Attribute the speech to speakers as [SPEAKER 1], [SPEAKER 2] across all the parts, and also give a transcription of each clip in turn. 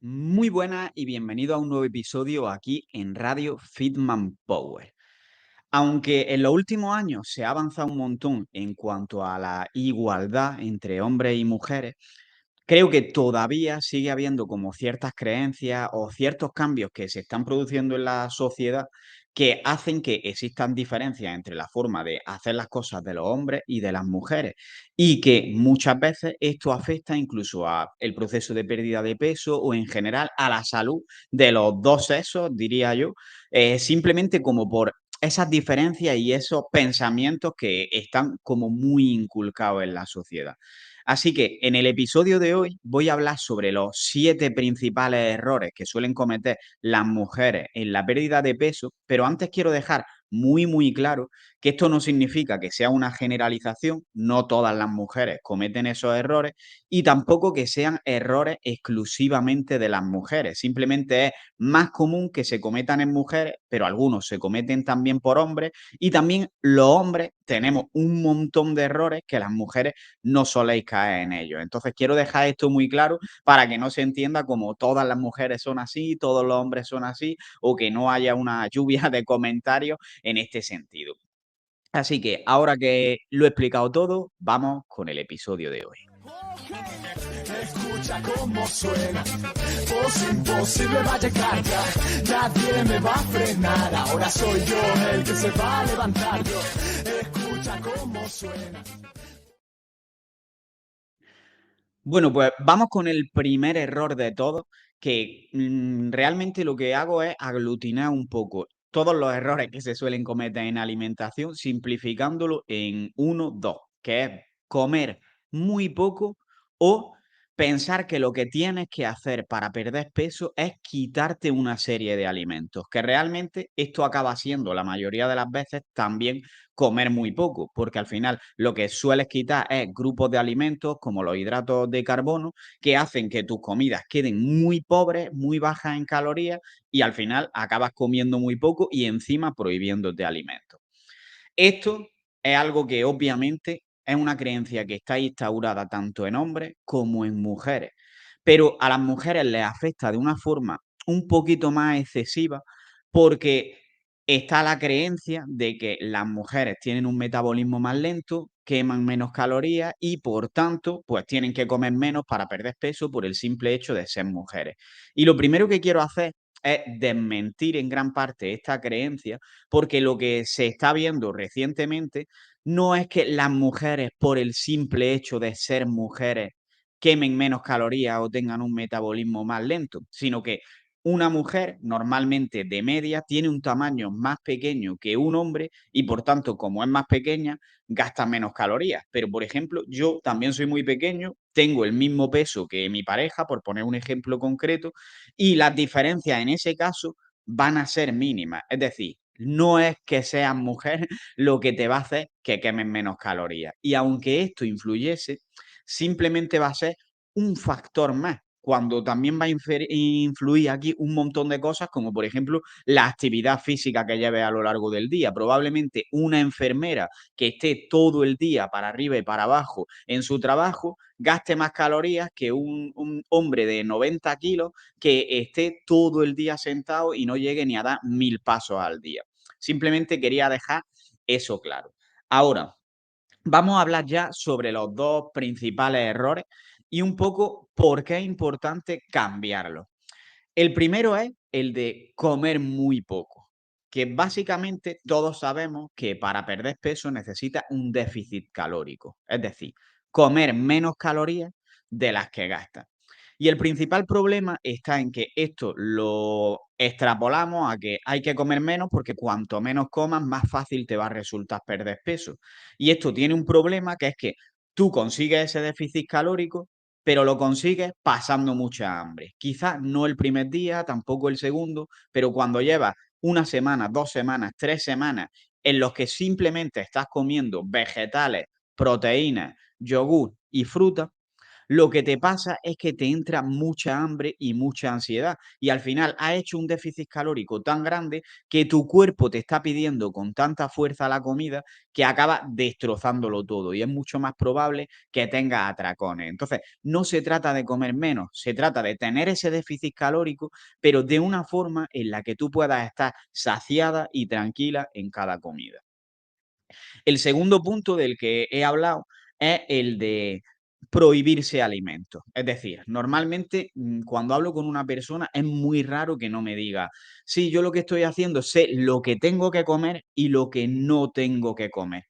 [SPEAKER 1] Muy buenas y bienvenido a un nuevo episodio aquí en Radio Fitman Power. Aunque en los últimos años se ha avanzado un montón en cuanto a la igualdad entre hombres y mujeres, creo que todavía sigue habiendo como ciertas creencias o ciertos cambios que se están produciendo en la sociedad que hacen que existan diferencias entre la forma de hacer las cosas de los hombres y de las mujeres y que muchas veces esto afecta incluso a el proceso de pérdida de peso o en general a la salud de los dos sexos, diría yo, simplemente como por esas diferencias y esos pensamientos que están como muy inculcados en la sociedad. Así que en el episodio de hoy voy a hablar sobre los 7 principales errores que suelen cometer las mujeres en la pérdida de peso, pero antes quiero dejar muy claro que esto no significa que sea una generalización, no todas las mujeres cometen esos errores y tampoco que sean errores exclusivamente de las mujeres, simplemente es más común que se cometan en mujeres, pero algunos se cometen también por hombres y también los hombres tenemos un montón de errores que las mujeres no soléis caer en ello. Entonces quiero dejar esto muy claro para que no se entienda como todas las mujeres son así, todos los hombres son así, o que no haya una lluvia de comentarios en este sentido. Así que ahora que lo he explicado todo, vamos con el episodio de hoy.
[SPEAKER 2] Escucha cómo suena, voz imposible va a llegar ya, nadie me va a frenar, ahora soy yo el que se va a levantar yo, escucha cómo suena.
[SPEAKER 1] Bueno, pues vamos con el primer error de todos, que realmente lo que hago es aglutinar un poco todos los errores que se suelen cometer en alimentación, simplificándolo en uno, dos, que es comer muy poco o pensar que lo que tienes que hacer para perder peso es quitarte una serie de alimentos, que realmente esto acaba siendo la mayoría de las veces también comer muy poco, porque al final lo que sueles quitar es grupos de alimentos como los hidratos de carbono que hacen que tus comidas queden muy pobres, muy bajas en calorías y al final acabas comiendo muy poco y encima prohibiéndote alimentos. Esto es algo que obviamente es una creencia que está instaurada tanto en hombres como en mujeres, pero a las mujeres les afecta de una forma un poquito más excesiva porque está la creencia de que las mujeres tienen un metabolismo más lento, queman menos calorías y por tanto, pues tienen que comer menos para perder peso por el simple hecho de ser mujeres. Y lo primero que quiero hacer es desmentir en gran parte esta creencia porque lo que se está viendo recientemente no es que las mujeres, por el simple hecho de ser mujeres, quemen menos calorías o tengan un metabolismo más lento, sino que una mujer normalmente de media tiene un tamaño más pequeño que un hombre y por tanto, como es más pequeña, gasta menos calorías. Pero, por ejemplo, yo también soy muy pequeño, tengo el mismo peso que mi pareja, por poner un ejemplo concreto, y las diferencias en ese caso van a ser mínimas. Es decir, no es que seas mujer lo que te va a hacer que quemes menos calorías. Y aunque esto influyese, simplemente va a ser un factor más, cuando también va a influir aquí un montón de cosas, como por ejemplo la actividad física que lleves a lo largo del día. Probablemente una enfermera que esté todo el día para arriba y para abajo en su trabajo gaste más calorías que un hombre de 90 kilos que esté todo el día sentado y no llegue ni a dar 1000 pasos al día. Simplemente quería dejar eso claro. Ahora, vamos a hablar ya sobre los dos principales errores y un poco por qué es importante cambiarlos. El primero es el de comer muy poco, que básicamente todos sabemos que para perder peso necesita un déficit calórico, es decir, comer menos calorías de las que gastas. Y el principal problema está en que esto lo extrapolamos a que hay que comer menos porque cuanto menos comas, más fácil te va a resultar perder peso. Y esto tiene un problema que es que tú consigues ese déficit calórico, pero lo consigues pasando mucha hambre. Quizás no el primer día, tampoco el segundo, pero cuando llevas una semana, 2 semanas, 3 semanas en los que simplemente estás comiendo vegetales, proteínas, yogur y fruta, lo que te pasa es que te entra mucha hambre y mucha ansiedad y al final has hecho un déficit calórico tan grande que tu cuerpo te está pidiendo con tanta fuerza la comida que acaba destrozándolo todo y es mucho más probable que tengas atracones. Entonces, no se trata de comer menos, se trata de tener ese déficit calórico, pero de una forma en la que tú puedas estar saciada y tranquila en cada comida. El segundo punto del que he hablado es el de prohibirse alimentos. Es decir, normalmente, cuando hablo con una persona es muy raro que no me diga: "Sí, yo lo que estoy haciendo, sé lo que tengo que comer y lo que no tengo que comer".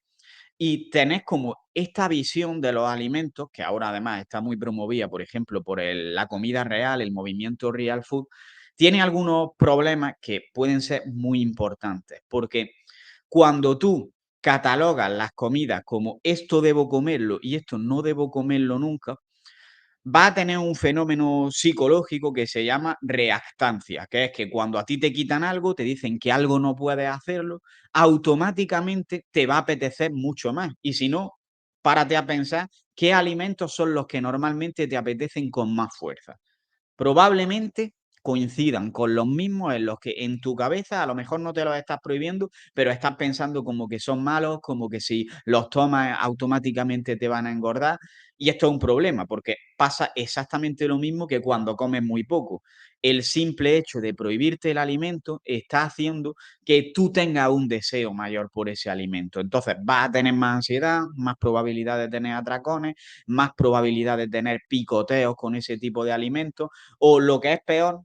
[SPEAKER 1] Y tenés como esta visión de los alimentos, que ahora además está muy promovida, por ejemplo, por la comida real, el movimiento real food, tiene algunos problemas que pueden ser muy importantes, porque cuando tú catalogas las comidas como esto debo comerlo y esto no debo comerlo nunca, va a tener un fenómeno psicológico que se llama reactancia, que es que cuando a ti te quitan algo, te dicen que algo no puedes hacerlo, automáticamente te va a apetecer mucho más. Y si no, párate a pensar qué alimentos son los que normalmente te apetecen con más fuerza. Probablemente coincidan con los mismos en los que en tu cabeza a lo mejor no te los estás prohibiendo, pero estás pensando como que son malos, como que si los tomas automáticamente te van a engordar. Y esto es un problema, porque pasa exactamente lo mismo que cuando comes muy poco. El simple hecho de prohibirte el alimento está haciendo que tú tengas un deseo mayor por ese alimento. Entonces vas a tener más ansiedad, más probabilidad de tener atracones, más probabilidad de tener picoteos con ese tipo de alimentos o lo que es peor,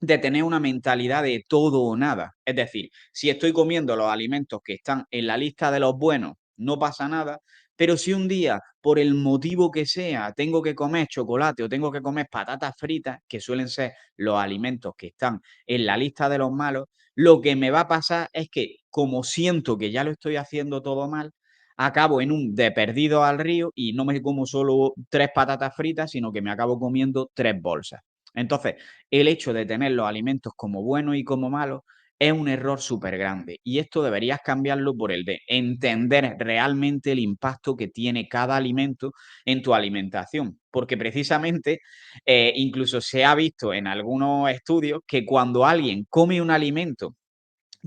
[SPEAKER 1] de tener una mentalidad de todo o nada. Es decir, si estoy comiendo los alimentos que están en la lista de los buenos, no pasa nada, pero si un día, por el motivo que sea, tengo que comer chocolate o tengo que comer patatas fritas, que suelen ser los alimentos que están en la lista de los malos, lo que me va a pasar es que, como siento que ya lo estoy haciendo todo mal, acabo en un de perdido al río y no me como solo 3 patatas fritas, sino que me acabo comiendo 3 bolsas. Entonces, el hecho de tener los alimentos como buenos y como malos es un error súper grande. Y esto deberías cambiarlo por el de entender realmente el impacto que tiene cada alimento en tu alimentación. Porque precisamente, incluso se ha visto en algunos estudios que cuando alguien come un alimento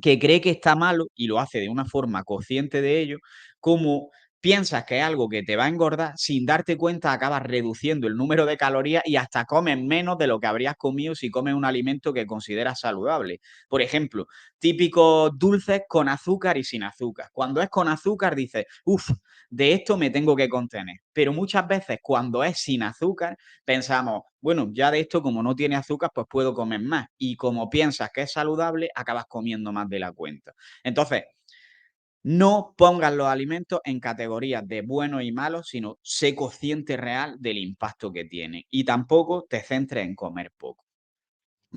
[SPEAKER 1] que cree que está malo y lo hace de una forma consciente de ello, como piensas que es algo que te va a engordar, sin darte cuenta acabas reduciendo el número de calorías y hasta comes menos de lo que habrías comido si comes un alimento que consideras saludable. Por ejemplo, típicos dulces con azúcar y sin azúcar. Cuando es con azúcar dices, uff, de esto me tengo que contener. Pero muchas veces cuando es sin azúcar pensamos, bueno, ya de esto como no tiene azúcar, pues puedo comer más. Y como piensas que es saludable, acabas comiendo más de la cuenta. Entonces, no pongas los alimentos en categorías de buenos y malos, sino sé consciente real del impacto que tiene. Y tampoco te centres en comer poco.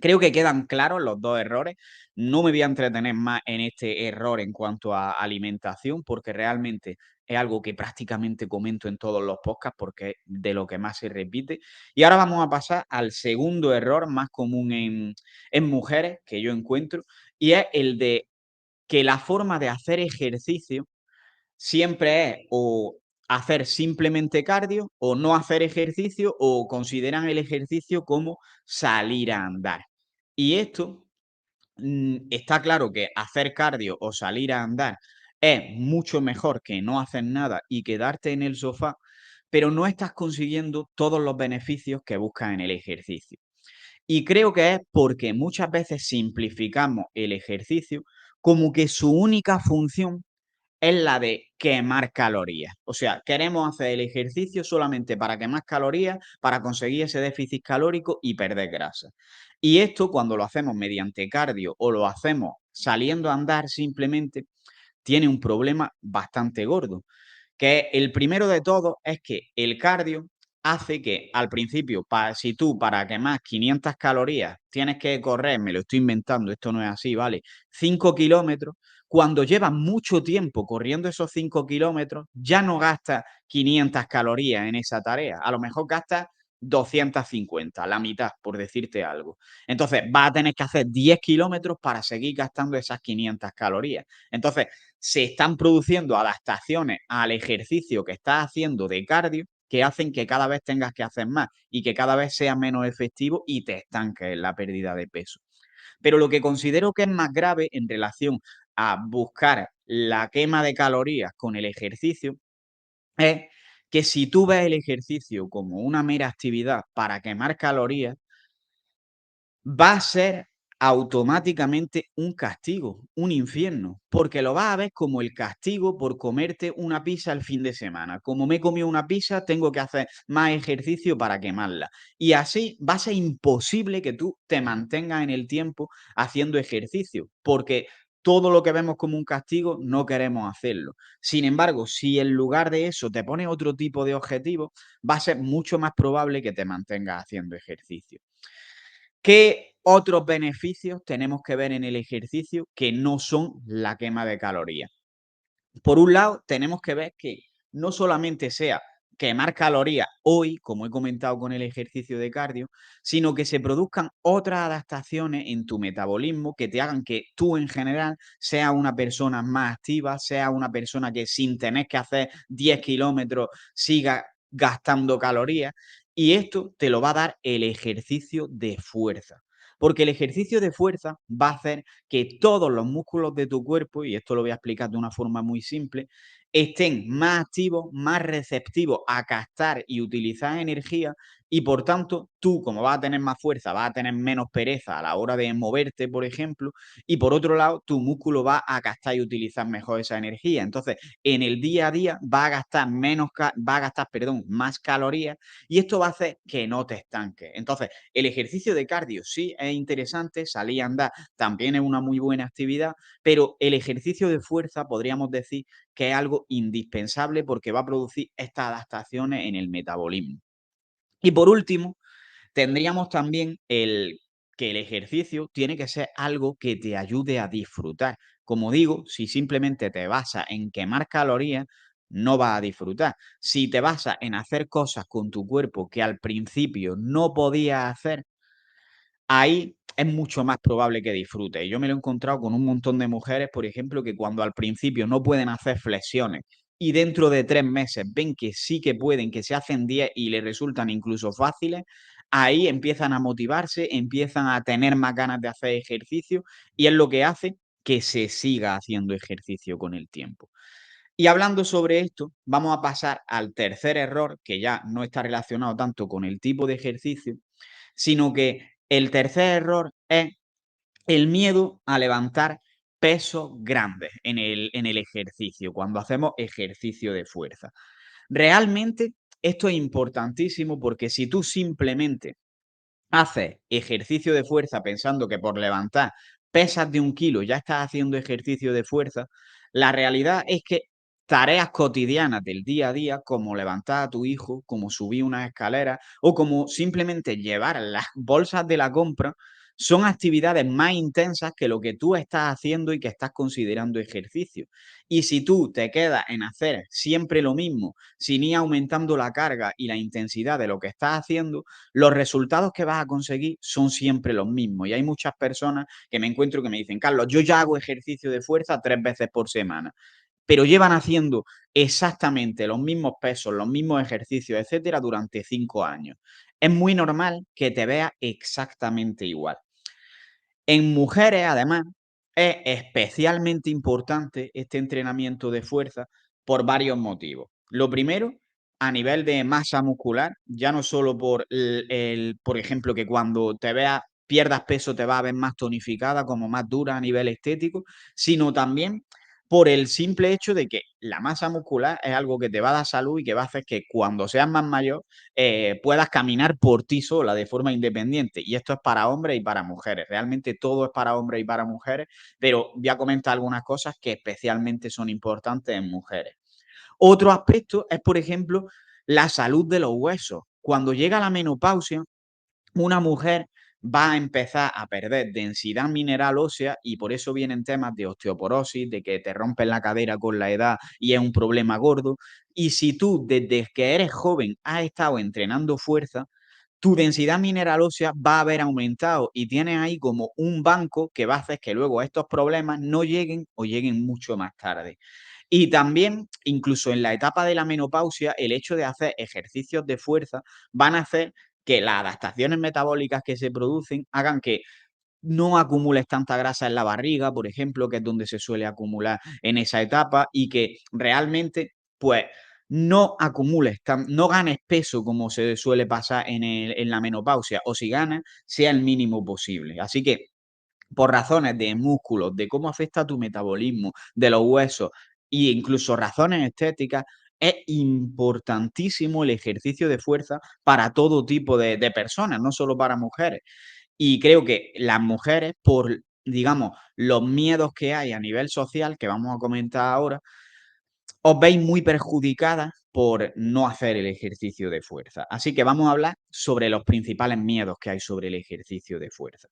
[SPEAKER 1] Creo que quedan claros los 2 errores. No me voy a entretener más en este error en cuanto a alimentación, porque realmente es algo que prácticamente comento en todos los podcasts, porque es de lo que más se repite. Y ahora vamos a pasar al segundo error más común en mujeres que yo encuentro, y es el de que la forma de hacer ejercicio siempre es o hacer simplemente cardio, o no hacer ejercicio, o consideran el ejercicio como salir a andar. Y esto, está claro que hacer cardio o salir a andar es mucho mejor que no hacer nada y quedarte en el sofá, pero no estás consiguiendo todos los beneficios que buscas en el ejercicio. Y creo que es porque muchas veces simplificamos el ejercicio como que su única función es la de quemar calorías. O sea, queremos hacer el ejercicio solamente para quemar calorías, para conseguir ese déficit calórico y perder grasa. Y esto, cuando lo hacemos mediante cardio o lo hacemos saliendo a andar simplemente, tiene un problema bastante gordo, que el primero de todos es que el cardio hace que al principio, si tú para quemar 500 calorías tienes que correr, me lo estoy inventando, esto no es así, ¿vale? 5 kilómetros, cuando llevas mucho tiempo corriendo esos 5 kilómetros, ya no gastas 500 calorías en esa tarea, a lo mejor gastas 250, la mitad, por decirte algo. Entonces, vas a tener que hacer 10 kilómetros para seguir gastando esas 500 calorías. Entonces, se están produciendo adaptaciones al ejercicio que estás haciendo de cardio que hacen que cada vez tengas que hacer más y que cada vez sea menos efectivo y te estanques en la pérdida de peso. Pero lo que considero que es más grave en relación a buscar la quema de calorías con el ejercicio es que si tú ves el ejercicio como una mera actividad para quemar calorías, va a ser automáticamente un castigo, un infierno, porque lo vas a ver como el castigo por comerte una pizza el fin de semana. Como me he comido una pizza, tengo que hacer más ejercicio para quemarla. Y así va a ser imposible que tú te mantengas en el tiempo haciendo ejercicio, porque todo lo que vemos como un castigo no queremos hacerlo. Sin embargo, si en lugar de eso te pones otro tipo de objetivo, va a ser mucho más probable que te mantengas haciendo ejercicio. ¿Qué otros beneficios tenemos que ver en el ejercicio que no son la quema de calorías? Por un lado, tenemos que ver que no solamente sea quemar calorías hoy, como he comentado con el ejercicio de cardio, sino que se produzcan otras adaptaciones en tu metabolismo que te hagan que tú en general seas una persona más activa, seas una persona que sin tener que hacer 10 kilómetros siga gastando calorías. Y esto te lo va a dar el ejercicio de fuerza. Porque el ejercicio de fuerza va a hacer que todos los músculos de tu cuerpo, y esto lo voy a explicar de una forma muy simple, estén más activos, más receptivos a captar y utilizar energía y por tanto tú, como vas a tener más fuerza, vas a tener menos pereza a la hora de moverte, por ejemplo, y por otro lado, tu músculo va a captar y utilizar mejor esa energía. Entonces, en el día a día va a gastar más calorías y esto va a hacer que no te estanques. Entonces, el ejercicio de cardio sí es interesante, salir a andar también es una muy buena actividad, pero el ejercicio de fuerza podríamos decir que es algo indispensable porque va a producir estas adaptaciones en el metabolismo. Y por último, tendríamos también que el ejercicio tiene que ser algo que te ayude a disfrutar. Como digo, si simplemente te basas en quemar calorías, no vas a disfrutar. Si te basas en hacer cosas con tu cuerpo que al principio no podías hacer, ahí es mucho más probable que disfrutes. Yo me lo he encontrado con un montón de mujeres, por ejemplo, que cuando al principio no pueden hacer flexiones y dentro de 3 meses ven que sí que pueden, que se hacen 10 y les resultan incluso fáciles, ahí empiezan a motivarse, empiezan a tener más ganas de hacer ejercicio y es lo que hace que se siga haciendo ejercicio con el tiempo. Y hablando sobre esto, vamos a pasar al tercer error, que ya no está relacionado tanto con el tipo de ejercicio, sino que el tercer error es el miedo a levantar pesos grandes en el ejercicio, cuando hacemos ejercicio de fuerza. Realmente esto es importantísimo porque si tú simplemente haces ejercicio de fuerza pensando que por levantar pesas de 1 kilo ya estás haciendo ejercicio de fuerza, la realidad es que tareas cotidianas del día a día, como levantar a tu hijo, como subir unas escaleras o como simplemente llevar las bolsas de la compra, son actividades más intensas que lo que tú estás haciendo y que estás considerando ejercicio. Y si tú te quedas en hacer siempre lo mismo, sin ir aumentando la carga y la intensidad de lo que estás haciendo, los resultados que vas a conseguir son siempre los mismos. Y hay muchas personas que me encuentro que me dicen, Carlos, yo ya hago ejercicio de fuerza 3 veces por semana, pero llevan haciendo exactamente los mismos pesos, los mismos ejercicios, etcétera, durante 5 años. Es muy normal que te veas exactamente igual. En mujeres, además, es especialmente importante este entrenamiento de fuerza por varios motivos. Lo primero, a nivel de masa muscular, ya no solo por ejemplo, que cuando te veas, pierdas peso, te vas a ver más tonificada, como más dura a nivel estético, sino también por el simple hecho de que la masa muscular es algo que te va a dar salud y que va a hacer que cuando seas más mayor puedas caminar por ti sola de forma independiente. Y esto es para hombres y para mujeres. Realmente todo es para hombres y para mujeres, pero voy a comentar algunas cosas que especialmente son importantes en mujeres. Otro aspecto es, por ejemplo, la salud de los huesos. Cuando llega la menopausia, una mujer va a empezar a perder densidad mineral ósea y por eso vienen temas de osteoporosis, de que te rompen la cadera con la edad y es un problema gordo. Y si tú desde que eres joven has estado entrenando fuerza, tu densidad mineral ósea va a haber aumentado y tienes ahí como un banco que va a hacer que luego estos problemas no lleguen o lleguen mucho más tarde. Y también, incluso en la etapa de la menopausia, el hecho de hacer ejercicios de fuerza van a hacer que las adaptaciones metabólicas que se producen hagan que no acumules tanta grasa en la barriga, por ejemplo, que es donde se suele acumular en esa etapa, y que realmente, pues, no acumules, no ganes peso como se suele pasar en la menopausia, o si ganas, sea el mínimo posible. Así que, por razones de músculos, de cómo afecta tu metabolismo, de los huesos e incluso razones estéticas, es importantísimo el ejercicio de fuerza para todo tipo de personas, no solo para mujeres. Y creo que las mujeres, por, digamos, los miedos que hay a nivel social, que vamos a comentar ahora, os veis muy perjudicadas por no hacer el ejercicio de fuerza. Así que vamos a hablar sobre los principales miedos que hay sobre el ejercicio de fuerza.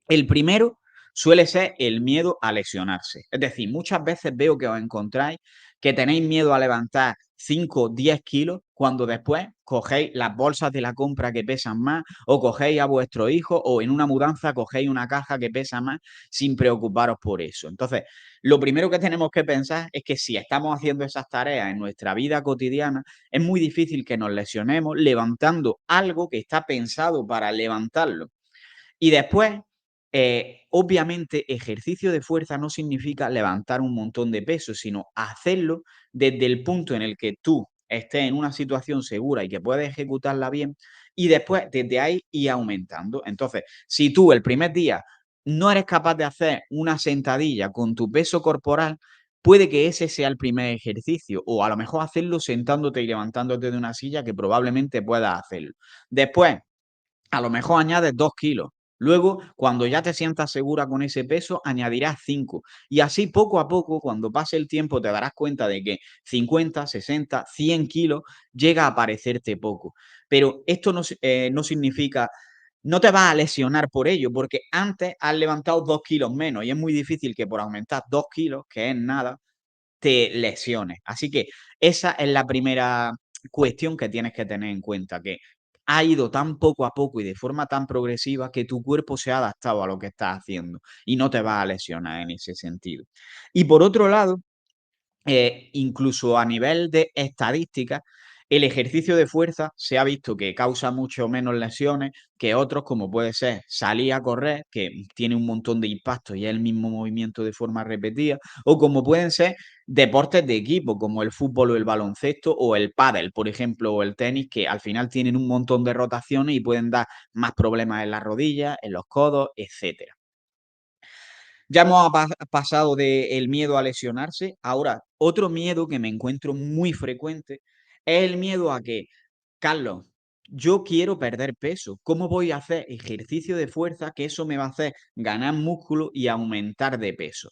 [SPEAKER 1] El primero suele ser el miedo a lesionarse. Es decir, muchas veces veo que os encontráis que tenéis miedo a levantar 5 o 10 kilos cuando después cogéis las bolsas de la compra que pesan más, o cogéis a vuestro hijo, o en una mudanza cogéis una caja que pesa más sin preocuparos por eso. Entonces, lo primero que tenemos que pensar es que si estamos haciendo esas tareas en nuestra vida cotidiana, es muy difícil que nos lesionemos levantando algo que está pensado para levantarlo. Y después, obviamente, ejercicio de fuerza no significa levantar un montón de peso, sino hacerlo desde el punto en el que tú estés en una situación segura y que puedes ejecutarla bien, y después desde ahí ir aumentando. Entonces, si tú el primer día no eres capaz de hacer una sentadilla con tu peso corporal, puede que ese sea el primer ejercicio, o a lo mejor hacerlo sentándote y levantándote de una silla, que probablemente puedas hacerlo. Después, a lo mejor añades 2 kilos. Luego, cuando ya te sientas segura con ese peso, añadirás 5. Y así, poco a poco, cuando pase el tiempo, te darás cuenta de que 50, 60, 100 kilos llega a parecerte poco. Pero esto no significa, no te vas a lesionar por ello, porque antes has levantado 2 kilos menos, y es muy difícil que por aumentar 2 kilos, que es nada, te lesiones. Así que esa es la primera cuestión que tienes que tener en cuenta, que ha ido tan poco a poco y de forma tan progresiva que tu cuerpo se ha adaptado a lo que estás haciendo y no te vas a lesionar en ese sentido. Y por otro lado, incluso a nivel de estadísticas, el ejercicio de fuerza se ha visto que causa mucho menos lesiones que otros, como puede ser salir a correr, que tiene un montón de impactos y es el mismo movimiento de forma repetida, o como pueden ser deportes de equipo, como el fútbol o el baloncesto o el pádel, por ejemplo, o el tenis, que al final tienen un montón de rotaciones y pueden dar más problemas en las rodillas, en los codos, etcétera. Ya hemos pasado del miedo a lesionarse. Ahora, otro miedo que me encuentro muy frecuente es el miedo a que, Carlos, yo quiero perder peso. ¿Cómo voy a hacer ejercicio de fuerza que eso me va a hacer ganar músculo y aumentar de peso?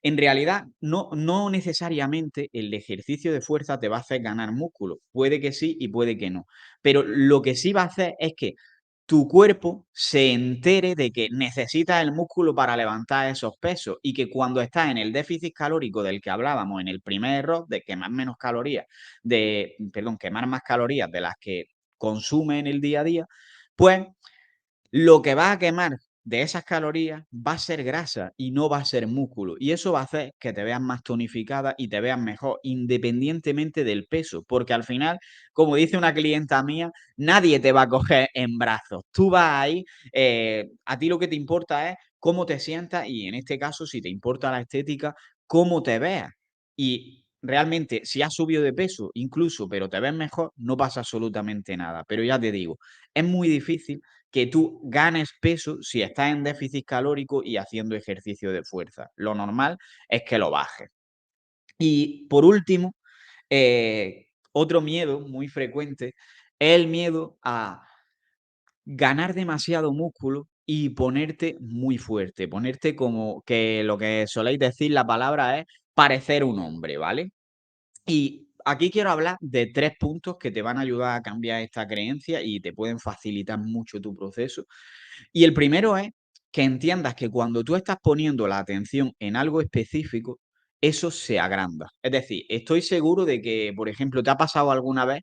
[SPEAKER 1] En realidad, no necesariamente el ejercicio de fuerza te va a hacer ganar músculo. Puede que sí y puede que no. Pero lo que sí va a hacer es que tu cuerpo se entere de que necesitas el músculo para levantar esos pesos, y que cuando estás en el déficit calórico del que hablábamos en el primer error, de quemar menos calorías, quemar más calorías de las que consume en el día a día, pues lo que va a quemar de esas calorías va a ser grasa y no va a ser músculo. Y eso va a hacer que te veas más tonificada y te veas mejor, independientemente del peso. Porque al final, como dice una clienta mía, nadie te va a coger en brazos. Tú vas ahí, a ti lo que te importa es cómo te sientas, y en este caso, si te importa la estética, cómo te veas. Y realmente, si has subido de peso, incluso, pero te ves mejor, no pasa absolutamente nada. Pero ya te digo, es muy difícil que tú ganes peso si estás en déficit calórico y haciendo ejercicio de fuerza. Lo normal es que lo bajes. Y por último, otro miedo muy frecuente es el miedo a ganar demasiado músculo y ponerte muy fuerte, ponerte como que lo que soléis decir, la palabra es parecer un hombre, ¿vale? Y aquí quiero hablar de 3 puntos que te van a ayudar a cambiar esta creencia y te pueden facilitar mucho tu proceso. Y el primero es que entiendas que cuando tú estás poniendo la atención en algo específico, eso se agranda. Es decir, estoy seguro de que, por ejemplo, ¿te ha pasado alguna vez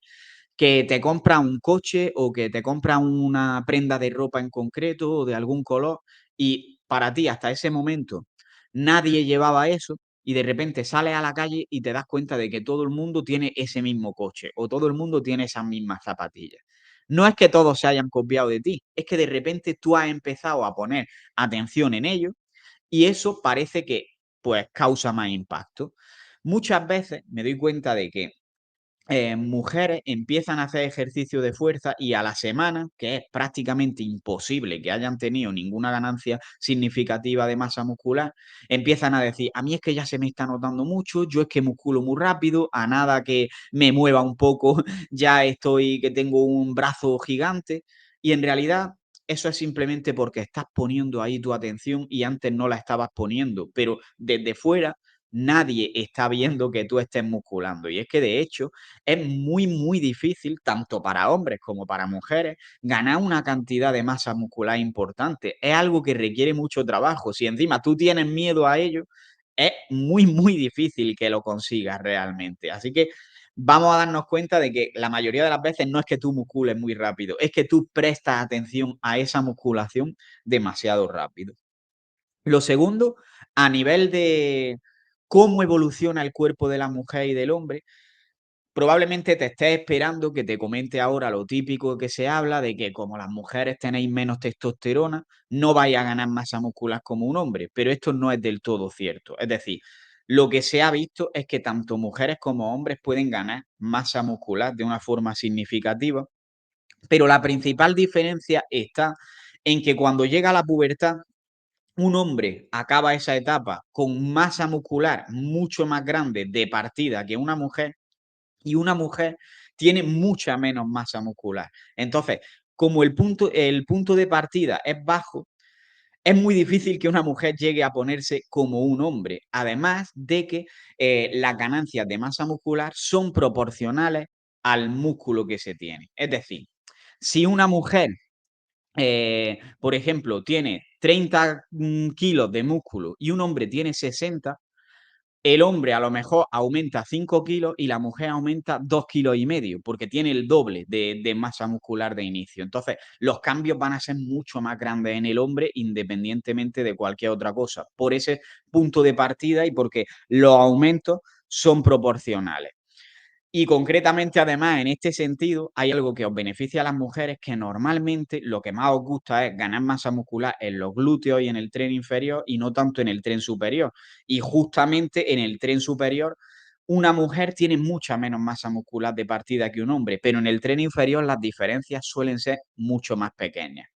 [SPEAKER 1] que te compras un coche o que te compras una prenda de ropa en concreto o de algún color, y para ti hasta ese momento nadie llevaba eso? y de repente sales a la calle y te das cuenta de que todo el mundo tiene ese mismo coche o todo el mundo tiene esas mismas zapatillas. No es que todos se hayan copiado de ti, es que de repente tú has empezado a poner atención en ello y eso parece que pues causa más impacto. Muchas veces me doy cuenta de que mujeres empiezan a hacer ejercicio de fuerza y a la semana, que es prácticamente imposible que hayan tenido ninguna ganancia significativa de masa muscular, empiezan a decir, a mí es que ya se me está notando mucho, yo es que musculo muy rápido, a nada que me mueva un poco, ya estoy que tengo un brazo gigante y en realidad eso es simplemente porque estás poniendo ahí tu atención y antes no la estabas poniendo, pero desde fuera nadie está viendo que tú estés musculando. Y es que de hecho es muy, muy difícil, tanto para hombres como para mujeres, ganar una cantidad de masa muscular importante. Es algo que requiere mucho trabajo. Si encima tú tienes miedo a ello, es muy, muy difícil que lo consigas realmente. Así que vamos a darnos cuenta de que la mayoría de las veces no es que tú muscules muy rápido, es que tú prestas atención a esa musculación demasiado rápido. Lo segundo, a nivel de cómo evoluciona el cuerpo de la mujer y del hombre, probablemente te estés esperando que te comente ahora lo típico que se habla de que como las mujeres tenéis menos testosterona, no vais a ganar masa muscular como un hombre, pero esto no es del todo cierto. Es decir, lo que se ha visto es que tanto mujeres como hombres pueden ganar masa muscular de una forma significativa, pero la principal diferencia está en que cuando llega la pubertad, un hombre acaba esa etapa con masa muscular mucho más grande de partida que una mujer y una mujer tiene mucha menos masa muscular. Entonces, como el punto de partida es bajo, es muy difícil que una mujer llegue a ponerse como un hombre. Además de que las ganancias de masa muscular son proporcionales al músculo que se tiene. Es decir, si una mujer, por ejemplo, tiene 30 kilos de músculo y un hombre tiene 60, el hombre a lo mejor aumenta 5 kilos y la mujer aumenta 2 kilos y medio, porque tiene el doble de masa muscular de inicio. Entonces, los cambios van a ser mucho más grandes en el hombre independientemente de cualquier otra cosa, por ese punto de partida y porque los aumentos son proporcionales. Y concretamente, además, en este sentido, hay algo que os beneficia a las mujeres, que normalmente lo que más os gusta es ganar masa muscular en los glúteos y en el tren inferior y no tanto en el tren superior. Y justamente en el tren superior, una mujer tiene mucha menos masa muscular de partida que un hombre, pero en el tren inferior las diferencias suelen ser mucho más pequeñas.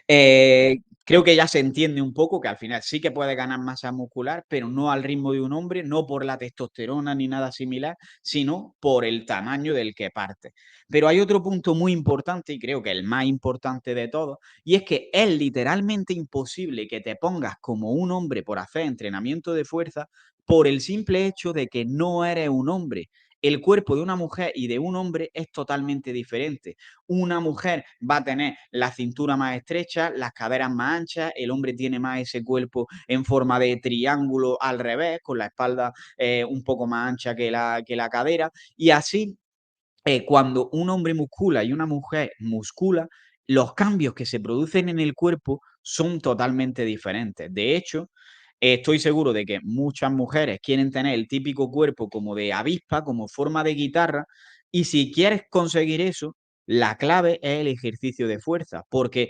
[SPEAKER 1] Creo que ya se entiende un poco que al final sí que puede ganar masa muscular, pero no al ritmo de un hombre, no por la testosterona ni nada similar, sino por el tamaño del que parte. Pero hay otro punto muy importante y creo que el más importante de todos, y es que es literalmente imposible que te pongas como un hombre por hacer entrenamiento de fuerza por el simple hecho de que no eres un hombre. El cuerpo de una mujer y de un hombre es totalmente diferente. Una mujer va a tener la cintura más estrecha, las caderas más anchas, el hombre tiene más ese cuerpo en forma de triángulo al revés, con la espalda un poco más ancha que la cadera, y así cuando un hombre muscula y una mujer muscula, los cambios que se producen en el cuerpo son totalmente diferentes. De hecho, estoy seguro de que muchas mujeres quieren tener el típico cuerpo como de avispa, como forma de guitarra, y si quieres conseguir eso, la clave es el ejercicio de fuerza, porque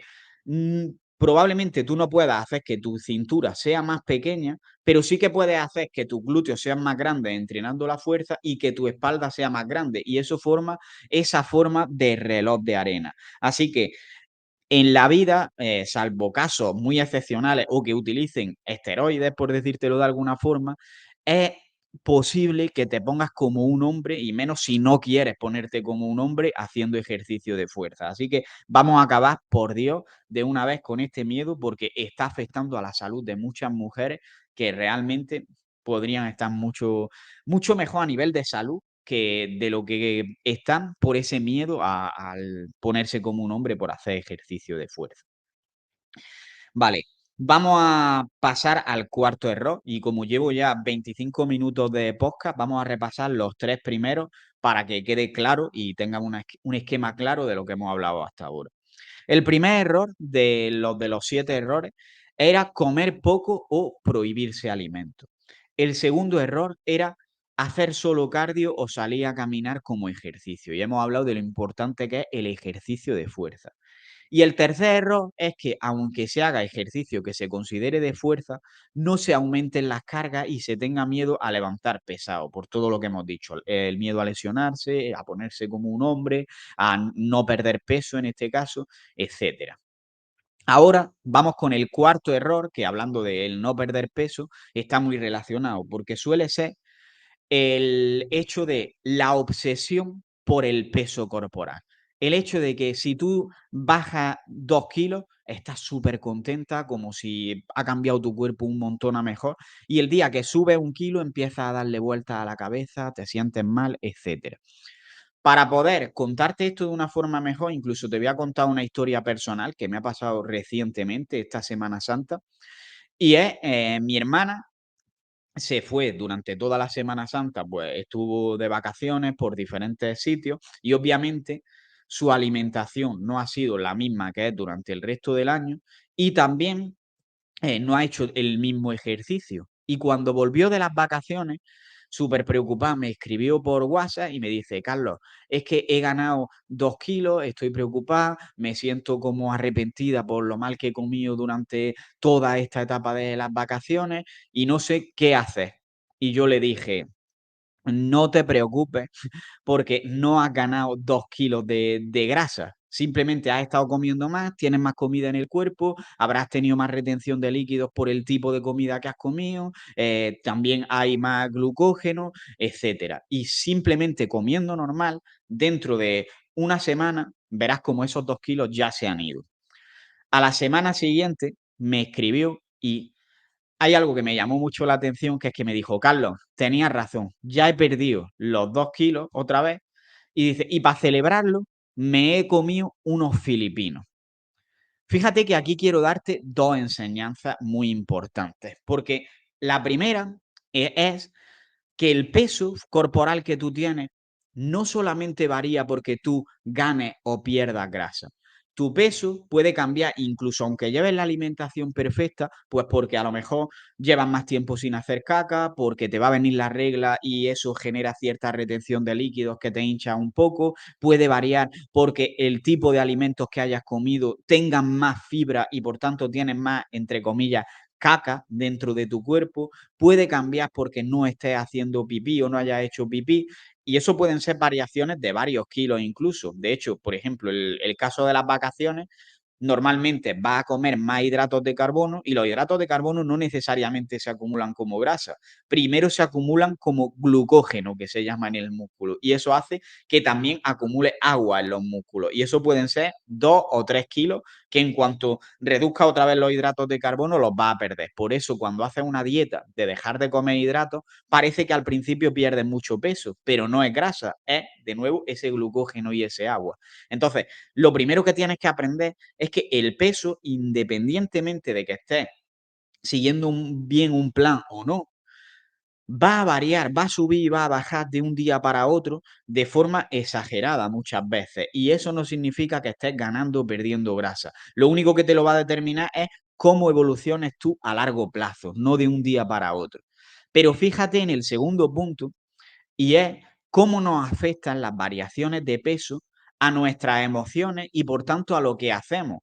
[SPEAKER 1] probablemente tú no puedas hacer que tu cintura sea más pequeña, pero sí que puedes hacer que tus glúteos sean más grandes entrenando la fuerza y que tu espalda sea más grande. Y eso forma esa forma de reloj de arena. Así que en la vida, salvo casos muy excepcionales o que utilicen esteroides, por decírtelo de alguna forma, es posible que te pongas como un hombre y menos si no quieres ponerte como un hombre haciendo ejercicio de fuerza. Así que vamos a acabar, por Dios, de una vez con este miedo porque está afectando a la salud de muchas mujeres que realmente podrían estar mucho, mucho mejor a nivel de salud que de lo que están por ese miedo al ponerse como un hombre por hacer ejercicio de fuerza. Vale, vamos a pasar al cuarto error y como llevo ya 25 minutos de podcast, vamos a repasar los tres primeros para que quede claro y tengan un esquema claro de lo que hemos hablado hasta ahora. El primer error de los 7 errores era comer poco o prohibirse alimentos. El segundo error era hacer solo cardio o salir a caminar como ejercicio. Y hemos hablado de lo importante que es el ejercicio de fuerza. Y el tercer error es que, aunque se haga ejercicio que se considere de fuerza, no se aumenten las cargas y se tenga miedo a levantar pesado, por todo lo que hemos dicho. El miedo a lesionarse, a ponerse como un hombre, a no perder peso en este caso, etcétera. Ahora vamos con el cuarto error, que hablando del no perder peso, está muy relacionado, porque suele ser el hecho de la obsesión por el peso corporal. El hecho de que si tú bajas 2 kilos, estás súper contenta, como si ha cambiado tu cuerpo un montón a mejor, y el día que subes 1 kilo empiezas a darle vueltas a la cabeza, te sientes mal, etcétera. Para poder contarte esto de una forma mejor, incluso te voy a contar una historia personal que me ha pasado recientemente, esta Semana Santa, y es, mi hermana se fue durante toda la Semana Santa, pues estuvo de vacaciones por diferentes sitios y obviamente su alimentación no ha sido la misma que es durante el resto del año y también no ha hecho el mismo ejercicio. Y cuando volvió de las vacaciones, súper preocupada, me escribió por WhatsApp y me dice: Carlos, es que he ganado 2 kilos, estoy preocupada, me siento como arrepentida por lo mal que he comido durante toda esta etapa de las vacaciones y no sé qué hacer. Y yo le dije: no te preocupes, porque no has ganado 2 kilos de grasa. Simplemente has estado comiendo más, tienes más comida en el cuerpo, habrás tenido más retención de líquidos por el tipo de comida que has comido, también hay más glucógeno, etcétera. Y simplemente comiendo normal, dentro de una semana, verás como esos 2 kilos ya se han ido. A la semana siguiente me escribió y hay algo que me llamó mucho la atención, que es que me dijo: Carlos, tenías razón, ya he perdido los 2 kilos otra vez. Y dice: y para celebrarlo, me he comido unos filipinos. Fíjate que aquí quiero darte dos enseñanzas muy importantes, porque la primera es que el peso corporal que tú tienes no solamente varía porque tú ganes o pierdas grasa. Tu peso puede cambiar incluso aunque lleves la alimentación perfecta, pues porque a lo mejor llevas más tiempo sin hacer caca, porque te va a venir la regla y eso genera cierta retención de líquidos que te hincha un poco, puede variar porque el tipo de alimentos que hayas comido tengan más fibra y por tanto tienes más, entre comillas, caca dentro de tu cuerpo, puede cambiar porque no estés haciendo pipí o no hayas hecho pipí, y eso pueden ser variaciones de varios kilos incluso. De hecho, por ejemplo, el caso de las vacaciones, normalmente vas a comer más hidratos de carbono y los hidratos de carbono no necesariamente se acumulan como grasa. Primero se acumulan como glucógeno, que se llama en el músculo, y eso hace que también acumule agua en los músculos. Y eso pueden ser 2 o 3 kilos que en cuanto reduzca otra vez los hidratos de carbono los va a perder. Por eso cuando haces una dieta de dejar de comer hidratos, parece que al principio pierdes mucho peso, pero no es grasa, es de nuevo ese glucógeno y ese agua. Entonces, lo primero que tienes que aprender es que el peso, independientemente de que estés siguiendo bien un plan o no, va a variar, va a subir y va a bajar de un día para otro de forma exagerada muchas veces. Y eso no significa que estés ganando o perdiendo grasa. Lo único que te lo va a determinar es cómo evoluciones tú a largo plazo, no de un día para otro. Pero fíjate en el segundo punto, y es cómo nos afectan las variaciones de peso a nuestras emociones y por tanto a lo que hacemos.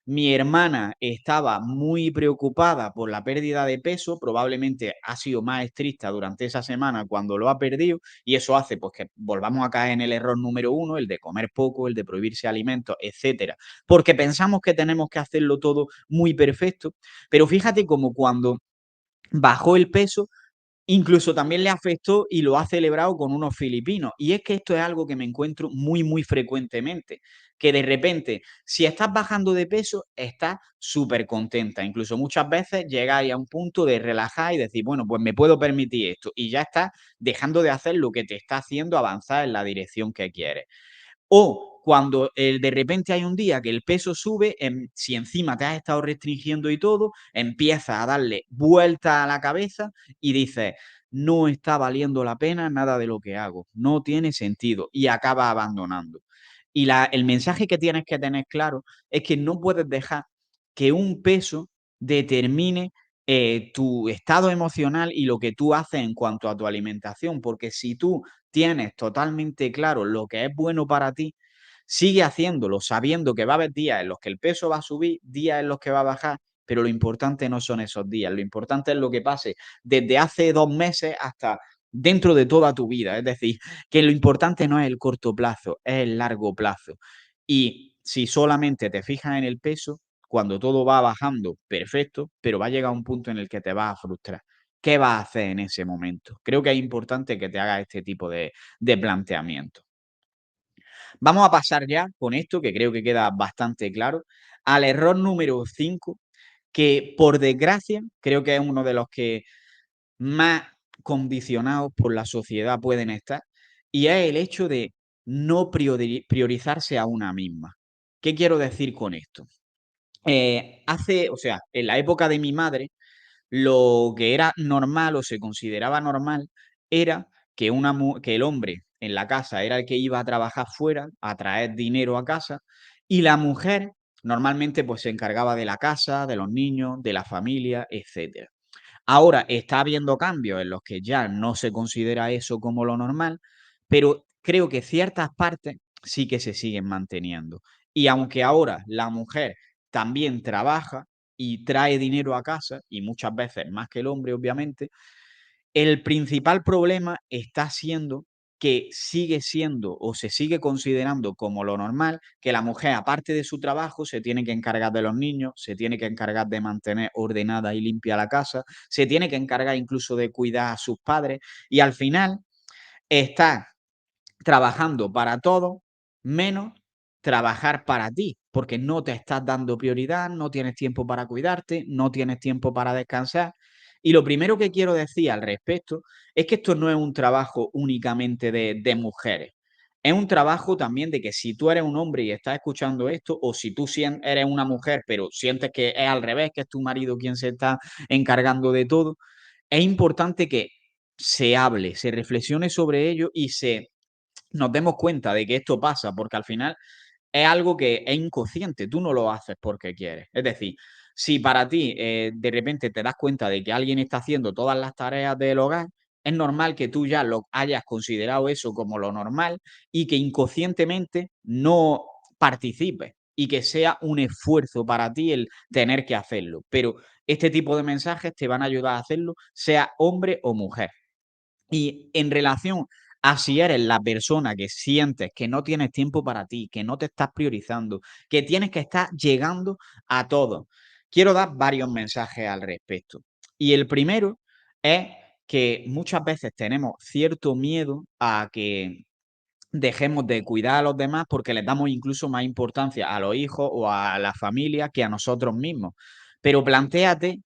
[SPEAKER 1] Mi hermana estaba muy preocupada por la pérdida de peso, probablemente ha sido más estricta durante esa semana cuando lo ha perdido y eso hace pues que volvamos a caer en el error número uno, el de comer poco, el de prohibirse alimentos, etcétera, porque pensamos que tenemos que hacerlo todo muy perfecto, pero fíjate como cuando bajó el peso, incluso también le afectó y lo ha celebrado con unos filipinos. Y es que esto es algo que me encuentro muy, muy frecuentemente, que de repente, si estás bajando de peso, estás súper contenta. Incluso muchas veces llegáis a un punto de relajar y decir, bueno, pues me puedo permitir esto. Y ya estás dejando de hacer lo que te está haciendo avanzar en la dirección que quieres. O cuando de repente hay un día que el peso sube, si encima te has estado restringiendo y todo, empiezas a darle vuelta a la cabeza y dices, no está valiendo la pena nada de lo que hago, no tiene sentido y acabas abandonando. Y el mensaje que tienes que tener claro es que no puedes dejar que un peso determine tu estado emocional y lo que tú haces en cuanto a tu alimentación, porque si tú tienes totalmente claro lo que es bueno para ti, sigue haciéndolo sabiendo que va a haber días en los que el peso va a subir, días en los que va a bajar, pero lo importante no son esos días, lo importante es lo que pase desde hace 2 meses hasta dentro de toda tu vida. Es decir, que lo importante no es el corto plazo, es el largo plazo. Y si solamente te fijas en el peso, cuando todo va bajando, perfecto, pero va a llegar un punto en el que te vas a frustrar. ¿Qué vas a hacer en ese momento? Creo que es importante que te hagas este tipo de planteamiento. Vamos a pasar ya con esto, que creo que queda bastante claro, al error número 5, que por desgracia creo que es uno de los que más condicionados por la sociedad pueden estar, y es el hecho de no priorizarse a una misma. ¿Qué quiero decir con esto? O sea, en la época de mi madre, lo que era normal o se consideraba normal era que el hombre en la casa era el que iba a trabajar fuera, a traer dinero a casa, y la mujer normalmente pues se encargaba de la casa, de los niños, de la familia, etcétera. Ahora está habiendo cambios en los que ya no se considera eso como lo normal, pero creo que ciertas partes sí que se siguen manteniendo. Y aunque ahora la mujer también trabaja y trae dinero a casa, y muchas veces más que el hombre, obviamente, el principal problema está siendo que sigue siendo o se sigue considerando como lo normal que la mujer, aparte de su trabajo, se tiene que encargar de los niños, se tiene que encargar de mantener ordenada y limpia la casa, se tiene que encargar incluso de cuidar a sus padres y al final está trabajando para todo, menos trabajar para ti, porque no te estás dando prioridad, no tienes tiempo para cuidarte, no tienes tiempo para descansar. Y lo primero que quiero decir al respecto es que esto no es un trabajo únicamente de mujeres. Es un trabajo también de que si tú eres un hombre y estás escuchando esto, o si tú eres una mujer, pero sientes que es al revés, que es tu marido quien se está encargando de todo, es importante que se hable, se reflexione sobre ello y nos demos cuenta de que esto pasa, porque al final es algo que es inconsciente, tú no lo haces porque quieres. Es decir, si para ti de repente te das cuenta de que alguien está haciendo todas las tareas del hogar, es normal que tú ya lo hayas considerado eso como lo normal y que inconscientemente no participes y que sea un esfuerzo para ti el tener que hacerlo. Pero este tipo de mensajes te van a ayudar a hacerlo, sea hombre o mujer. Y en relación a si eres la persona que sientes que no tienes tiempo para ti, que no te estás priorizando, que tienes que estar llegando a todo, quiero dar varios mensajes al respecto. Y el primero es que muchas veces tenemos cierto miedo a que dejemos de cuidar a los demás porque les damos incluso más importancia a los hijos o a la familia que a nosotros mismos. Pero plantéate,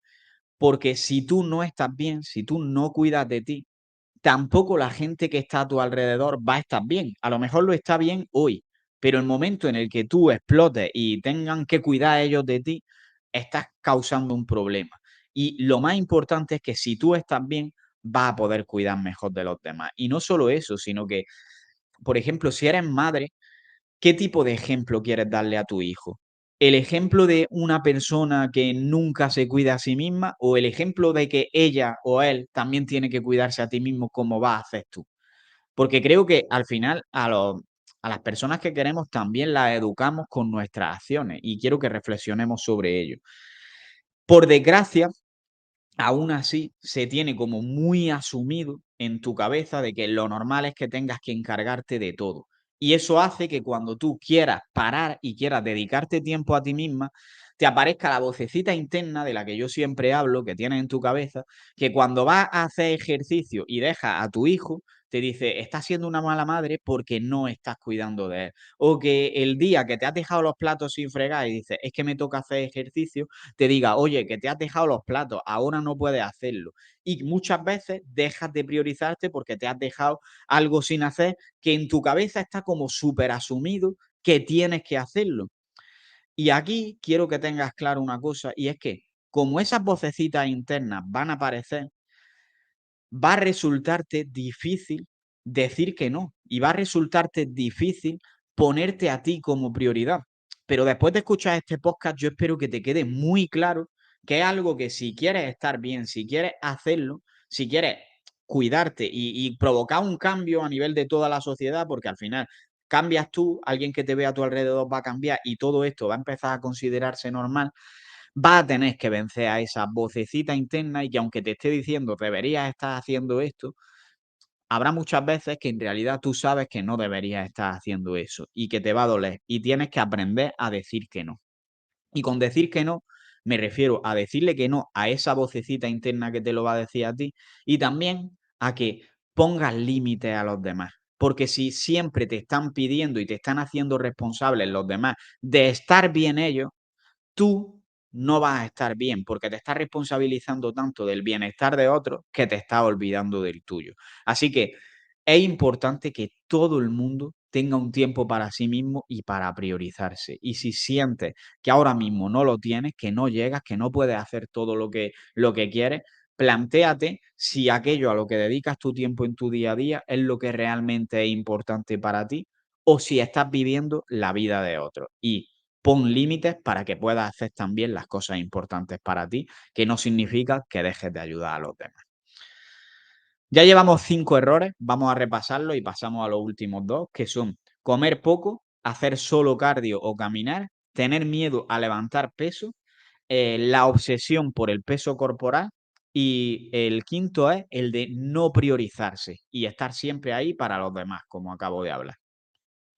[SPEAKER 1] porque si tú no estás bien, si tú no cuidas de ti, tampoco la gente que está a tu alrededor va a estar bien. A lo mejor lo está bien hoy, pero el momento en el que tú explotes y tengan que cuidar ellos de ti, estás causando un problema. Y lo más importante es que si tú estás bien, vas a poder cuidar mejor de los demás. Y no solo eso, sino que, por ejemplo, si eres madre, ¿qué tipo de ejemplo quieres darle a tu hijo? ¿El ejemplo de una persona que nunca se cuida a sí misma o el ejemplo de que ella o él también tiene que cuidarse a ti mismo como vas a hacer tú? Porque creo que al final a las personas que queremos también las educamos con nuestras acciones y quiero que reflexionemos sobre ello. Por desgracia, aún así se tiene como muy asumido en tu cabeza de que lo normal es que tengas que encargarte de todo. Y eso hace que cuando tú quieras parar y quieras dedicarte tiempo a ti misma, te aparezca la vocecita interna de la que yo siempre hablo, que tienes en tu cabeza, que cuando vas a hacer ejercicio y dejas a tu hijo, te dice, estás siendo una mala madre porque no estás cuidando de él. O que el día que te has dejado los platos sin fregar y dices, es que me toca hacer ejercicio, te diga, oye, que te has dejado los platos, ahora no puedes hacerlo. Y muchas veces dejas de priorizarte porque te has dejado algo sin hacer que en tu cabeza está como súper asumido que tienes que hacerlo. Y aquí quiero que tengas claro una cosa, y es que como esas vocecitas internas van a aparecer, va a resultarte difícil decir que no y va a resultarte difícil ponerte a ti como prioridad. Pero después de escuchar este podcast, yo espero que te quede muy claro que es algo que si quieres estar bien, si quieres hacerlo, si quieres cuidarte y provocar un cambio a nivel de toda la sociedad, porque al final cambias tú, alguien que te ve a tu alrededor va a cambiar y todo esto va a empezar a considerarse normal, vas a tener que vencer a esa vocecita interna y que aunque te esté diciendo deberías estar haciendo esto, habrá muchas veces que en realidad tú sabes que no deberías estar haciendo eso y que te va a doler y tienes que aprender a decir que no. Y con decir que no, me refiero a decirle que no a esa vocecita interna que te lo va a decir a ti y también a que pongas límites a los demás. Porque si siempre te están pidiendo y te están haciendo responsables los demás de estar bien ellos, tú no vas a estar bien porque te estás responsabilizando tanto del bienestar de otros que te estás olvidando del tuyo. Así que es importante que todo el mundo tenga un tiempo para sí mismo y para priorizarse. Y si sientes que ahora mismo no lo tienes, que no llegas, que no puedes hacer todo lo que quieres, plantéate si aquello a lo que dedicas tu tiempo en tu día a día es lo que realmente es importante para ti o si estás viviendo la vida de otros. Y pon límites para que puedas hacer también las cosas importantes para ti, que no significa que dejes de ayudar a los demás. Ya llevamos 5 errores, vamos a repasarlos y pasamos a los últimos 2, que son comer poco, hacer solo cardio o caminar, tener miedo a levantar peso, la obsesión por el peso corporal y el quinto es el de no priorizarse y estar siempre ahí para los demás, como acabo de hablar.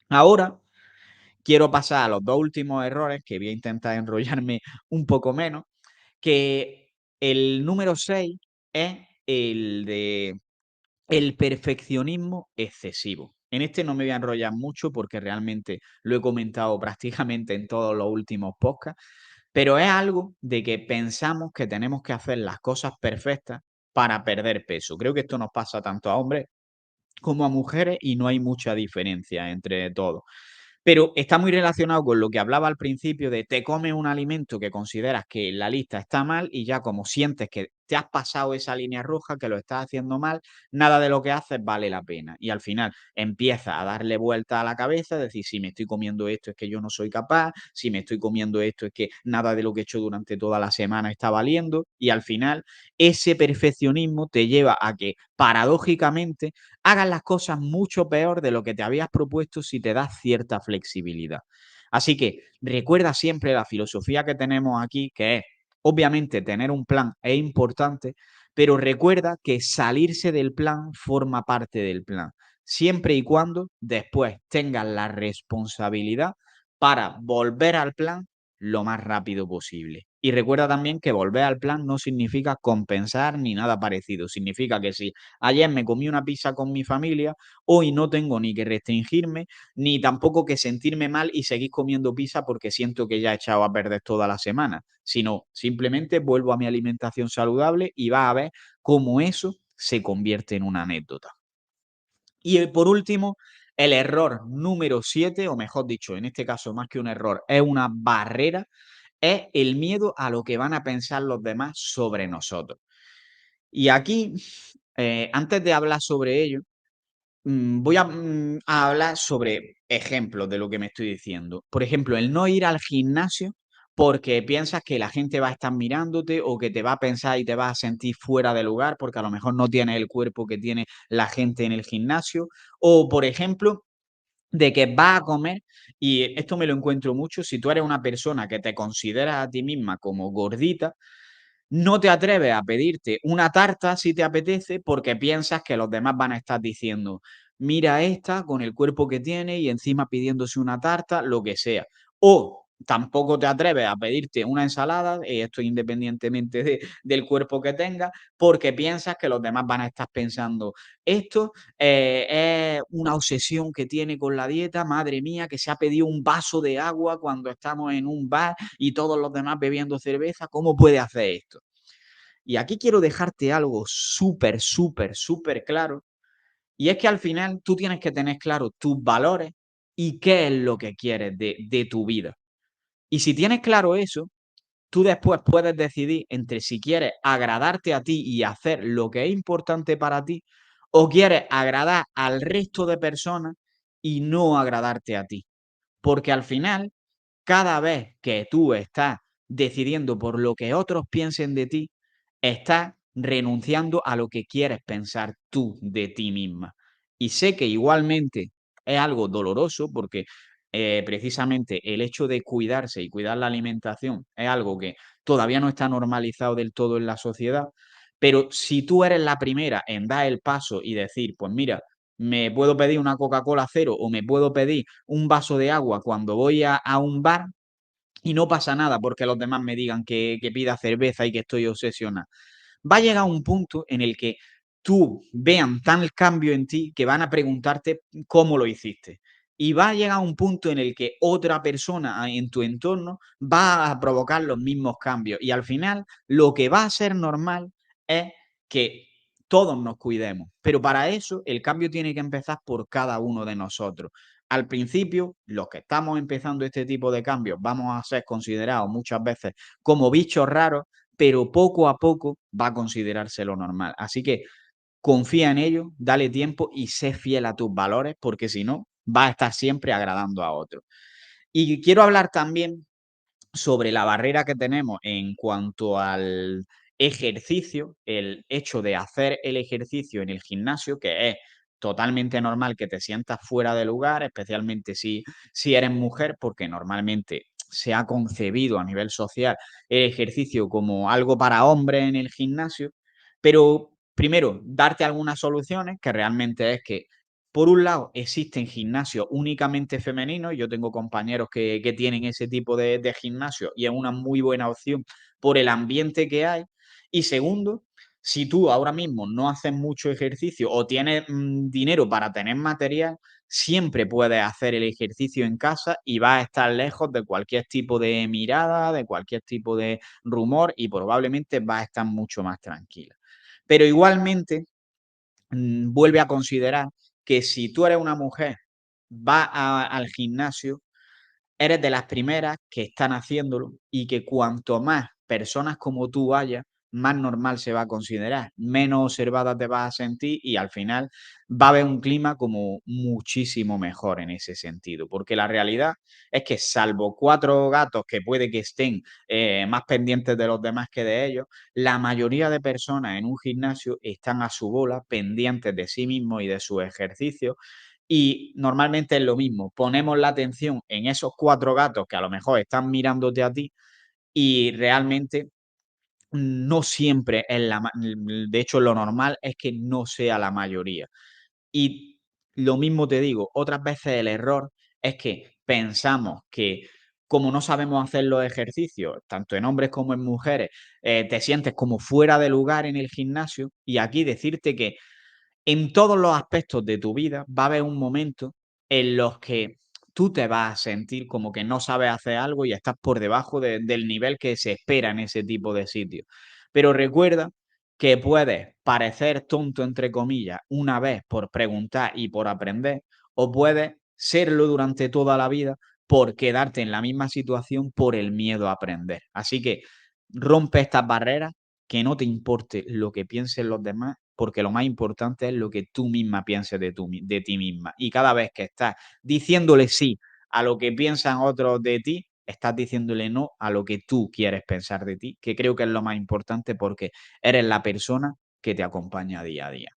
[SPEAKER 1] Ahora quiero pasar a los 2 últimos errores, que voy a intentar enrollarme un poco menos, que el número 6 es el de el perfeccionismo excesivo. En este no me voy a enrollar mucho porque realmente lo he comentado prácticamente en todos los últimos podcasts, pero es algo de que pensamos que tenemos que hacer las cosas perfectas para perder peso. Creo que esto nos pasa tanto a hombres como a mujeres y no hay mucha diferencia entre todos. Pero está muy relacionado con lo que hablaba al principio de te comes un alimento que consideras que en la lista está mal y ya como sientes que te has pasado esa línea roja, que lo estás haciendo mal, nada de lo que haces vale la pena. Y al final empiezas a darle vuelta a la cabeza, decir, si me estoy comiendo esto es que yo no soy capaz, si me estoy comiendo esto es que nada de lo que he hecho durante toda la semana está valiendo. Y al final ese perfeccionismo te lleva a que paradójicamente hagas las cosas mucho peor de lo que te habías propuesto si te das cierta flexibilidad. Así que recuerda siempre la filosofía que tenemos aquí, que es, obviamente, tener un plan es importante, pero recuerda que salirse del plan forma parte del plan, siempre y cuando después tengas la responsabilidad para volver al plan lo más rápido posible. Y recuerda también que volver al plan no significa compensar ni nada parecido. Significa que si ayer me comí una pizza con mi familia, hoy no tengo ni que restringirme, ni tampoco que sentirme mal y seguir comiendo pizza porque siento que ya he echado a perder toda la semana, sino simplemente vuelvo a mi alimentación saludable y vas a ver cómo eso se convierte en una anécdota. Y por último, el error número 7, o mejor dicho, en este caso más que un error, es una barrera, es el miedo a lo que van a pensar los demás sobre nosotros. Y aquí, antes de hablar sobre ello, voy a hablar sobre ejemplos de lo que me estoy diciendo. Por ejemplo, el no ir al gimnasio porque piensas que la gente va a estar mirándote o que te va a pensar y te vas a sentir fuera de lugar porque a lo mejor no tienes el cuerpo que tiene la gente en el gimnasio. O, por ejemplo, de que vas a comer, y esto me lo encuentro mucho, si tú eres una persona que te consideras a ti misma como gordita, no te atreves a pedirte una tarta si te apetece porque piensas que los demás van a estar diciendo, mira esta con el cuerpo que tiene y encima pidiéndose una tarta, lo que sea. O tampoco te atreves a pedirte una ensalada, esto independientemente del cuerpo que tengas, porque piensas que los demás van a estar pensando, esto es una obsesión que tiene con la dieta, madre mía, que se ha pedido un vaso de agua cuando estamos en un bar y todos los demás bebiendo cerveza, ¿cómo puede hacer esto? Y aquí quiero dejarte algo súper, súper, súper claro, y es que al final tú tienes que tener claro tus valores y qué es lo que quieres de tu vida. Y si tienes claro eso, tú después puedes decidir entre si quieres agradarte a ti y hacer lo que es importante para ti, o quieres agradar al resto de personas y no agradarte a ti. Porque al final, cada vez que tú estás decidiendo por lo que otros piensen de ti, estás renunciando a lo que quieres pensar tú de ti misma. Y sé que igualmente es algo doloroso porque precisamente el hecho de cuidarse y cuidar la alimentación es algo que todavía no está normalizado del todo en la sociedad, pero si tú eres la primera en dar el paso y decir, pues mira, me puedo pedir una Coca-Cola cero o me puedo pedir un vaso de agua cuando voy a un bar y no pasa nada porque los demás me digan que pida cerveza y que estoy obsesionada. Va a llegar un punto en el que tú vean tal cambio en ti que van a preguntarte cómo lo hiciste. Y va a llegar un punto en el que otra persona en tu entorno va a provocar los mismos cambios. Y al final, lo que va a ser normal es que todos nos cuidemos. Pero para eso, el cambio tiene que empezar por cada uno de nosotros. Al principio, los que estamos empezando este tipo de cambios, vamos a ser considerados muchas veces como bichos raros, pero poco a poco va a considerarse lo normal. Así que confía en ello, dale tiempo y sé fiel a tus valores, porque si no, vas a estar siempre agradando a otros. Y quiero hablar también sobre la barrera que tenemos en cuanto al ejercicio, el hecho de hacer el ejercicio en el gimnasio, que es totalmente normal que te sientas fuera de lugar, especialmente si eres mujer, porque normalmente se ha concebido a nivel social el ejercicio como algo para hombres en el gimnasio, pero primero, darte algunas soluciones, que realmente es que por un lado, existen gimnasios únicamente femeninos. Yo tengo compañeros que tienen ese tipo de gimnasio y es una muy buena opción por el ambiente que hay. Y segundo, si tú ahora mismo no haces mucho ejercicio o tienes dinero para tener material, siempre puedes hacer el ejercicio en casa y vas a estar lejos de cualquier tipo de mirada, de cualquier tipo de rumor y probablemente vas a estar mucho más tranquila. Pero igualmente, vuelve a considerar que si tú eres una mujer, vas al gimnasio, eres de las primeras que están haciéndolo y que cuanto más personas como tú haya, más normal se va a considerar, menos observada te vas a sentir y al final va a haber un clima como muchísimo mejor en ese sentido, porque la realidad es que salvo 4 gatos que puede que estén más pendientes de los demás que de ellos, la mayoría de personas en un gimnasio están a su bola, pendientes de sí mismos y de sus ejercicios y normalmente es lo mismo, ponemos la atención en esos 4 gatos que a lo mejor están mirándote a ti y realmente no siempre es la ma de hecho, lo normal es que no sea la mayoría. Y lo mismo te digo, otras veces el error es que pensamos que como no sabemos hacer los ejercicios, tanto en hombres como en mujeres, te sientes como fuera de lugar en el gimnasio y aquí decirte que en todos los aspectos de tu vida va a haber un momento en los que tú te vas a sentir como que no sabes hacer algo y estás por debajo del nivel que se espera en ese tipo de sitios. Pero recuerda que puedes parecer tonto, entre comillas, una vez por preguntar y por aprender, o puedes serlo durante toda la vida por quedarte en la misma situación por el miedo a aprender. Así que rompe estas barreras, que no te importe lo que piensen los demás, porque lo más importante es lo que tú misma pienses de ti misma. Y cada vez que estás diciéndole sí a lo que piensan otros de ti, estás diciéndole no a lo que tú quieres pensar de ti, que creo que es lo más importante porque eres la persona que te acompaña día a día.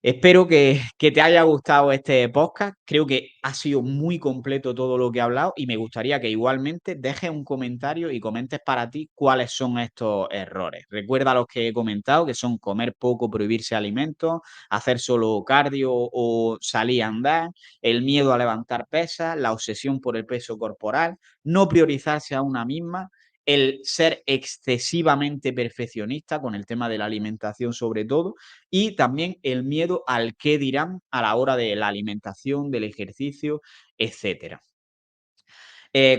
[SPEAKER 1] Espero que te haya gustado este podcast. Creo que ha sido muy completo todo lo que he hablado y me gustaría que igualmente dejes un comentario y comentes para ti cuáles son estos errores. Recuerda los que he comentado, que son comer poco, prohibirse alimentos, hacer solo cardio o salir a andar, el miedo a levantar pesas, la obsesión por el peso corporal, no priorizarse a una misma, el ser excesivamente perfeccionista con el tema de la alimentación sobre todo y también el miedo al qué dirán a la hora de la alimentación, del ejercicio, etcétera.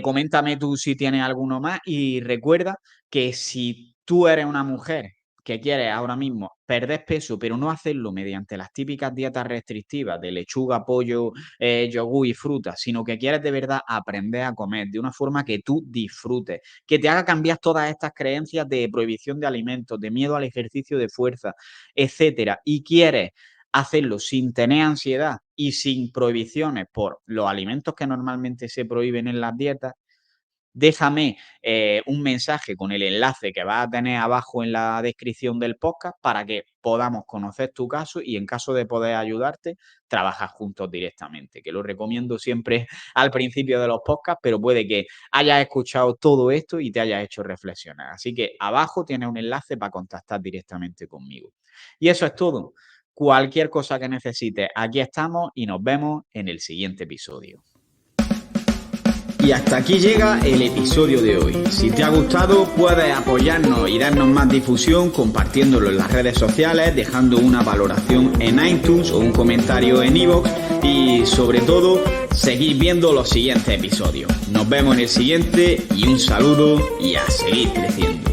[SPEAKER 1] Coméntame tú si tienes alguno más y recuerda que si tú eres una mujer que quieres ahora mismo perder peso, pero no hacerlo mediante las típicas dietas restrictivas de lechuga, pollo, yogur y fruta, sino que quieres de verdad aprender a comer de una forma que tú disfrutes, que te haga cambiar todas estas creencias de prohibición de alimentos, de miedo al ejercicio de fuerza, etcétera, y quieres hacerlo sin tener ansiedad y sin prohibiciones por los alimentos que normalmente se prohíben en las dietas, déjame un mensaje con el enlace que vas a tener abajo en la descripción del podcast para que podamos conocer tu caso y en caso de poder ayudarte, trabajar juntos directamente, que lo recomiendo siempre al principio de los podcasts, pero puede que hayas escuchado todo esto y te hayas hecho reflexionar. Así que abajo tienes un enlace para contactar directamente conmigo. Y eso es todo. Cualquier cosa que necesites, aquí estamos y nos vemos en el siguiente episodio. Y hasta aquí llega el episodio de hoy. Si te ha gustado, puedes apoyarnos y darnos más difusión compartiéndolo en las redes sociales, dejando una valoración en iTunes o un comentario en iVoox y, sobre todo, seguir viendo los siguientes episodios. Nos vemos en el siguiente y un saludo y a seguir creciendo.